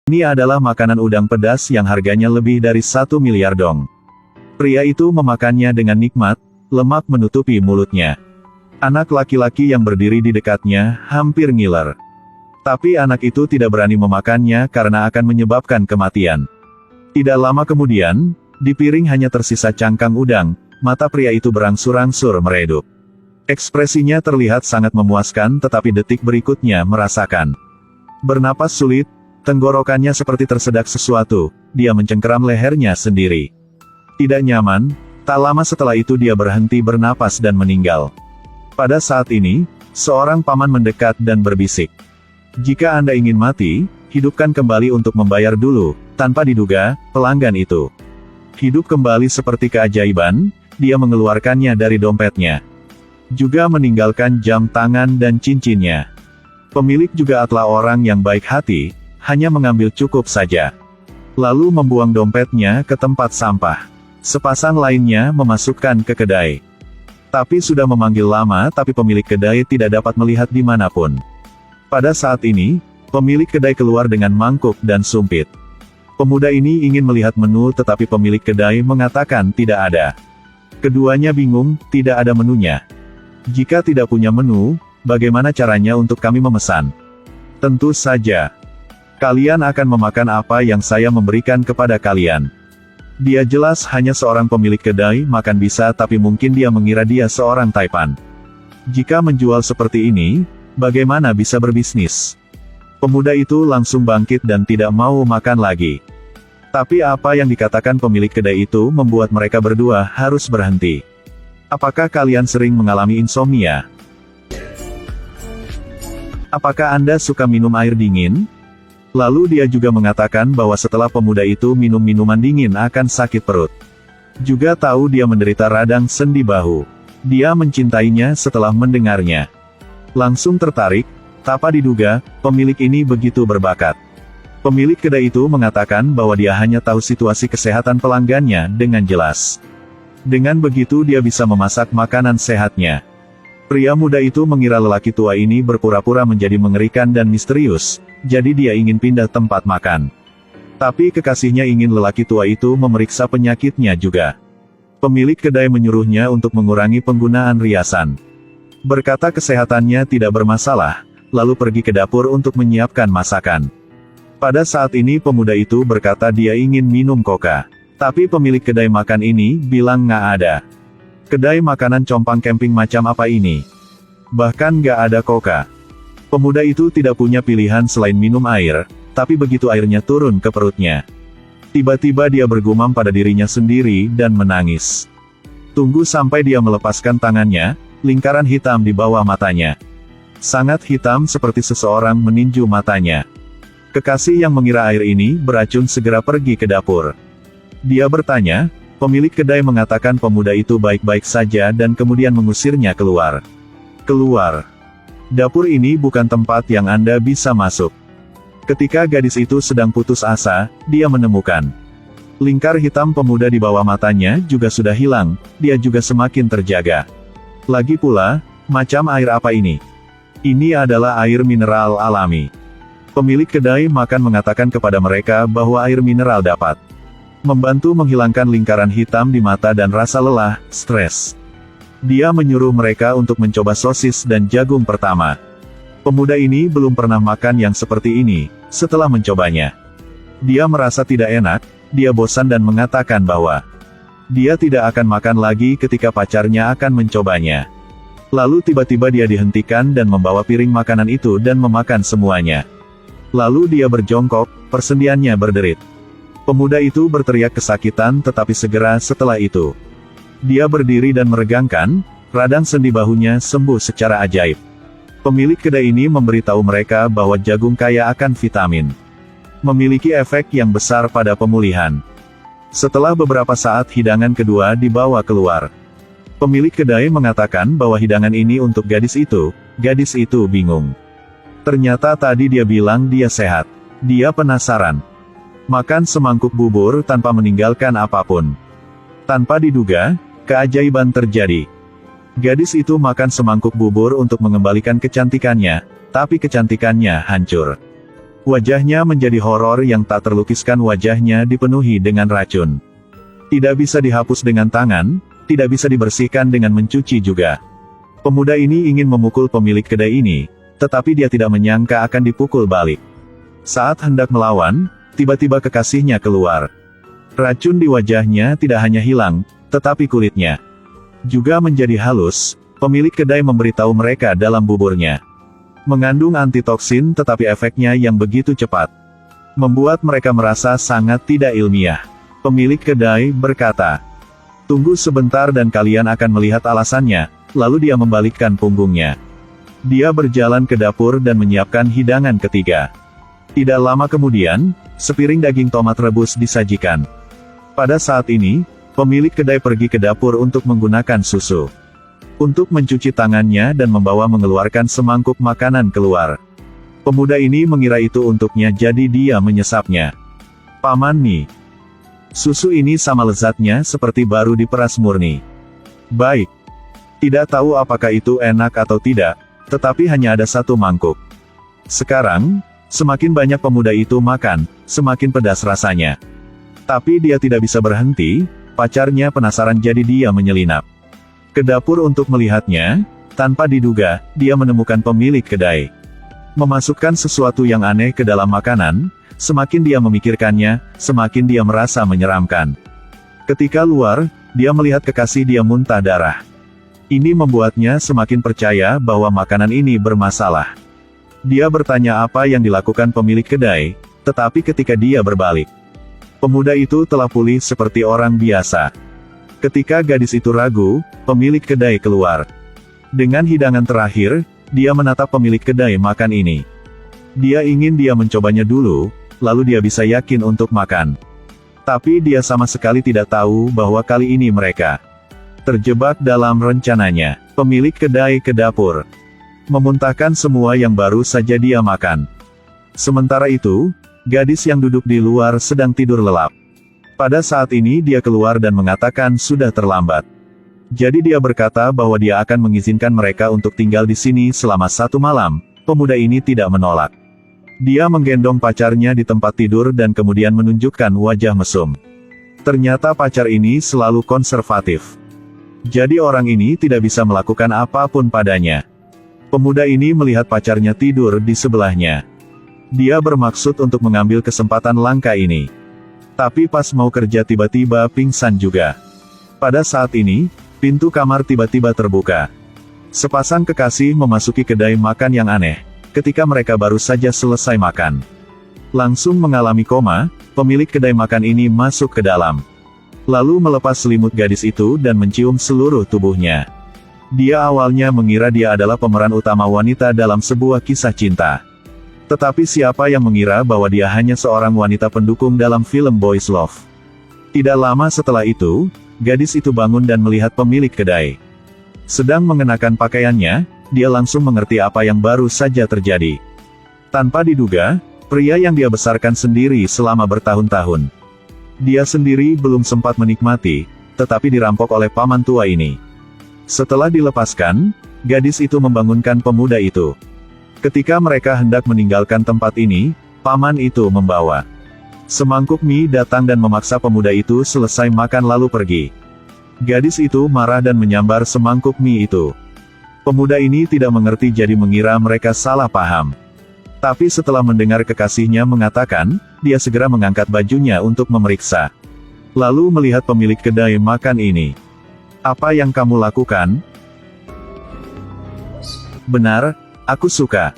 Ini adalah makanan udang pedas yang harganya lebih dari 1 miliar dong. Pria itu memakannya dengan nikmat, lemak menutupi mulutnya. Anak laki-laki yang berdiri di dekatnya, hampir ngiler. Tapi anak itu tidak berani memakannya karena akan menyebabkan kematian. Tidak lama kemudian, di piring hanya tersisa cangkang udang, mata pria itu berangsur-angsur meredup. Ekspresinya terlihat sangat memuaskan tetapi detik berikutnya merasakan bernapas sulit, tenggorokannya seperti tersedak sesuatu, dia mencengkeram lehernya sendiri. Tidak nyaman, tak lama setelah itu dia berhenti bernapas dan meninggal. Pada saat ini, seorang paman mendekat dan berbisik. Jika Anda ingin mati, hidupkan kembali untuk membayar dulu. Tanpa diduga, pelanggan itu hidup kembali seperti keajaiban, dia mengeluarkannya dari dompetnya. Juga meninggalkan jam tangan dan cincinnya. Pemilik juga adalah orang yang baik hati, hanya mengambil cukup saja. Lalu membuang dompetnya ke tempat sampah. Sepasang lainnya memasukkan ke kedai. Tapi sudah memanggil lama tapi pemilik kedai tidak dapat melihat dimanapun. Pada saat ini, pemilik kedai keluar dengan mangkuk dan sumpit. Pemuda ini ingin melihat menu tetapi pemilik kedai mengatakan tidak ada. Keduanya bingung, tidak ada menunya. Jika tidak punya menu, bagaimana caranya untuk kami memesan? Tentu saja. Kalian akan memakan apa yang saya memberikan kepada kalian. Dia jelas hanya seorang pemilik kedai makan bisa tapi mungkin dia mengira dia seorang taipan. Jika menjual seperti ini, bagaimana bisa berbisnis? Pemuda itu langsung bangkit dan tidak mau makan lagi. Tapi apa yang dikatakan pemilik kedai itu membuat mereka berdua harus berhenti. Apakah kalian sering mengalami insomnia? Apakah Anda suka minum air dingin? Lalu dia juga mengatakan bahwa setelah pemuda itu minum minuman dingin akan sakit perut. Juga tahu dia menderita radang sendi bahu. Dia mencintainya setelah mendengarnya. Langsung tertarik, tanpa diduga, pemilik ini begitu berbakat. Pemilik kedai itu mengatakan bahwa dia hanya tahu situasi kesehatan pelanggannya dengan jelas. Dengan begitu dia bisa memasak makanan sehatnya. Pria muda itu mengira lelaki tua ini berpura-pura menjadi mengerikan dan misterius, jadi dia ingin pindah tempat makan. Tapi kekasihnya ingin lelaki tua itu memeriksa penyakitnya juga. Pemilik kedai menyuruhnya untuk mengurangi penggunaan riasan. Berkata kesehatannya tidak bermasalah, lalu pergi ke dapur untuk menyiapkan masakan. Pada saat ini pemuda itu berkata dia ingin minum koka. Tapi pemilik kedai makan ini bilang nggak ada. Kedai makanan compang camping macam apa ini? Bahkan nggak ada koka. Pemuda itu tidak punya pilihan selain minum air, tapi begitu airnya turun ke perutnya. Tiba-tiba dia bergumam pada dirinya sendiri dan menangis. Tunggu sampai dia melepaskan tangannya, lingkaran hitam di bawah matanya. Sangat hitam seperti seseorang meninju matanya. Kekasih yang mengira air ini beracun segera pergi ke dapur. Dia bertanya, pemilik kedai mengatakan pemuda itu baik-baik saja dan kemudian mengusirnya keluar. Keluar. Dapur ini bukan tempat yang Anda bisa masuk. Ketika gadis itu sedang putus asa, dia menemukan lingkar hitam pemuda di bawah matanya juga sudah hilang, dia juga semakin terjaga. Lagi pula, macam air apa ini? Ini adalah air mineral alami. Pemilik kedai makan mengatakan kepada mereka bahwa air mineral dapat membantu menghilangkan lingkaran hitam di mata dan rasa lelah, stres. Dia menyuruh mereka untuk mencoba sosis dan jagung pertama. Pemuda ini belum pernah makan yang seperti ini. Setelah mencobanya, dia merasa tidak enak, dia bosan dan mengatakan bahwa dia tidak akan makan lagi ketika pacarnya akan mencobanya. Lalu tiba-tiba dia dihentikan dan membawa piring makanan itu dan memakan semuanya. Lalu dia berjongkok, persendiannya berderit. Pemuda itu berteriak kesakitan tetapi segera setelah itu dia berdiri dan meregangkan, radang sendi bahunya sembuh secara ajaib. Pemilik kedai ini memberitahu mereka bahwa jagung kaya akan vitamin. Memiliki efek yang besar pada pemulihan. Setelah beberapa saat hidangan kedua dibawa keluar. Pemilik kedai mengatakan bahwa hidangan ini untuk gadis itu bingung. Ternyata tadi dia bilang dia sehat. Dia penasaran. Makan semangkuk bubur tanpa meninggalkan apapun. Tanpa diduga, keajaiban terjadi. Gadis itu makan semangkuk bubur untuk mengembalikan kecantikannya, tapi kecantikannya hancur. Wajahnya menjadi horor yang tak terlukiskan, wajahnya dipenuhi dengan racun. Tidak bisa dihapus dengan tangan, tidak bisa dibersihkan dengan mencuci juga. Pemuda ini ingin memukul pemilik kedai ini, tetapi dia tidak menyangka akan dipukul balik. Saat hendak melawan, tiba-tiba kekasihnya keluar. Racun di wajahnya tidak hanya hilang, tetapi kulitnya juga menjadi halus. Pemilik kedai memberitahu mereka dalam buburnya mengandung antitoksin, tetapi efeknya yang begitu cepat membuat mereka merasa sangat tidak ilmiah. Pemilik kedai berkata, "Tunggu sebentar dan kalian akan melihat alasannya." Lalu dia membalikkan punggungnya. Dia berjalan ke dapur dan menyiapkan hidangan ketiga. Tidak lama kemudian, sepiring daging tomat rebus disajikan. Pada saat ini, pemilik kedai pergi ke dapur untuk menggunakan susu untuk mencuci tangannya dan mengeluarkan semangkuk makanan keluar. Pemuda ini mengira itu untuknya, jadi dia menyesapnya. "Paman nih, susu ini sama lezatnya seperti baru diperas murni." "Baik." Tidak tahu apakah itu enak atau tidak, tetapi hanya ada satu mangkuk. Sekarang, semakin banyak pemuda itu makan, semakin pedas rasanya. Tapi dia tidak bisa berhenti, pacarnya penasaran jadi dia menyelinap ke dapur untuk melihatnya. Tanpa diduga, dia menemukan pemilik kedai memasukkan sesuatu yang aneh ke dalam makanan. Semakin dia memikirkannya, semakin dia merasa menyeramkan. Ketika luar, dia melihat kekasih dia muntah darah. Ini membuatnya semakin percaya bahwa makanan ini bermasalah. Dia bertanya apa yang dilakukan pemilik kedai, tetapi ketika dia berbalik, pemuda itu telah pulih seperti orang biasa. Ketika gadis itu ragu, pemilik kedai keluar. Dengan hidangan terakhir, dia menatap pemilik kedai makan ini. Dia ingin dia mencobanya dulu, lalu dia bisa yakin untuk makan. Tapi dia sama sekali tidak tahu bahwa kali ini mereka terjebak dalam rencananya. Pemilik kedai ke dapur, memuntahkan semua yang baru saja dia makan. Sementara itu, gadis yang duduk di luar sedang tidur lelap. Pada saat ini dia keluar dan mengatakan sudah terlambat. Jadi dia berkata bahwa dia akan mengizinkan mereka untuk tinggal di sini selama 1 malam. Pemuda ini tidak menolak. Dia menggendong pacarnya di tempat tidur dan kemudian menunjukkan wajah mesum. Ternyata pacar ini selalu konservatif. Jadi orang ini tidak bisa melakukan apapun padanya. Pemuda ini melihat pacarnya tidur di sebelahnya. Dia bermaksud untuk mengambil kesempatan langka ini. Tapi pas mau kerja tiba-tiba pingsan juga. Pada saat ini, pintu kamar tiba-tiba terbuka. Sepasang kekasih memasuki kedai makan yang aneh. Ketika mereka baru saja selesai makan, langsung mengalami koma, pemilik kedai makan ini masuk ke dalam. Lalu melepas selimut gadis itu dan mencium seluruh tubuhnya. Dia awalnya mengira dia adalah pemeran utama wanita dalam sebuah kisah cinta. Tetapi siapa yang mengira bahwa dia hanya seorang wanita pendukung dalam film Boys Love. Tidak lama setelah itu, gadis itu bangun dan melihat pemilik kedai sedang mengenakan pakaiannya. Dia langsung mengerti apa yang baru saja terjadi. Tanpa diduga, pria yang dia besarkan sendiri selama bertahun-tahun, dia sendiri belum sempat menikmati, tetapi dirampok oleh paman tua ini. Setelah dilepaskan, gadis itu membangunkan pemuda itu. Ketika mereka hendak meninggalkan tempat ini, paman itu membawa semangkuk mie datang dan memaksa pemuda itu selesai makan lalu pergi. Gadis itu marah dan menyambar semangkuk mie itu. Pemuda ini tidak mengerti jadi mengira mereka salah paham. Tapi setelah mendengar kekasihnya mengatakan, dia segera mengangkat bajunya untuk memeriksa. Lalu melihat pemilik kedai makan ini. "Apa yang kamu lakukan?" "Benar, aku suka."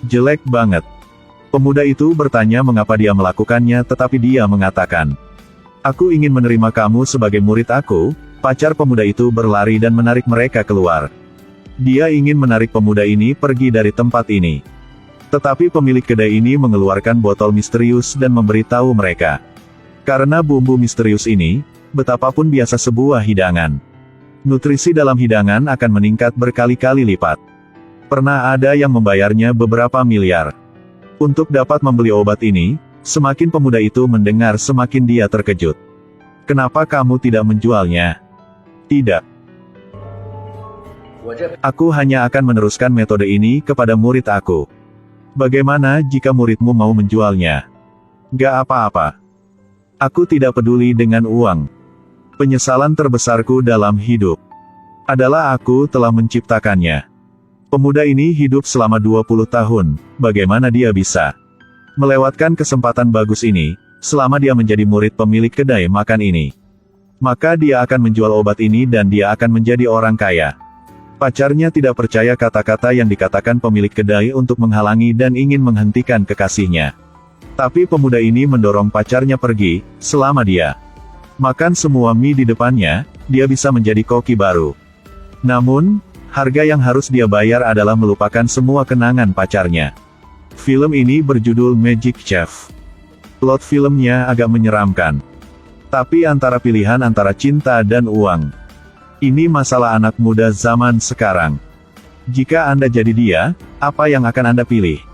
"Jelek banget." Pemuda itu bertanya mengapa dia melakukannya, tetapi dia mengatakan, "Aku ingin menerima kamu sebagai murid aku." Pacar pemuda itu berlari dan menarik mereka keluar. Dia ingin menarik pemuda ini pergi dari tempat ini. Tetapi pemilik kedai ini mengeluarkan botol misterius dan memberitahu mereka. Karena bumbu misterius ini, betapapun biasa sebuah hidangan, nutrisi dalam hidangan akan meningkat berkali-kali lipat. Pernah ada yang membayarnya beberapa miliar untuk dapat membeli obat ini. Semakin pemuda itu mendengar, semakin dia terkejut. "Kenapa kamu tidak menjualnya?" "Tidak. Aku hanya akan meneruskan metode ini kepada murid aku." Bagaimana jika muridmu mau menjualnya? Gak apa-apa. Aku tidak peduli dengan uang. Penyesalan terbesarku dalam hidup adalah aku telah menciptakannya. Pemuda ini hidup selama 20 tahun, bagaimana dia bisa melewatkan kesempatan bagus ini, selama dia menjadi murid pemilik kedai makan ini? Maka dia akan menjual obat ini dan dia akan menjadi orang kaya. Pacarnya tidak percaya kata-kata yang dikatakan pemilik kedai untuk menghalangi dan ingin menghentikan kekasihnya. Tapi pemuda ini mendorong pacarnya pergi, selama dia makan semua mie di depannya, dia bisa menjadi koki baru. Namun, harga yang harus dia bayar adalah melupakan semua kenangan pacarnya. Film ini berjudul Magic Chef. Plot filmnya agak menyeramkan. Tapi antara pilihan antara cinta dan uang, ini masalah anak muda zaman sekarang. Jika Anda jadi dia, apa yang akan Anda pilih?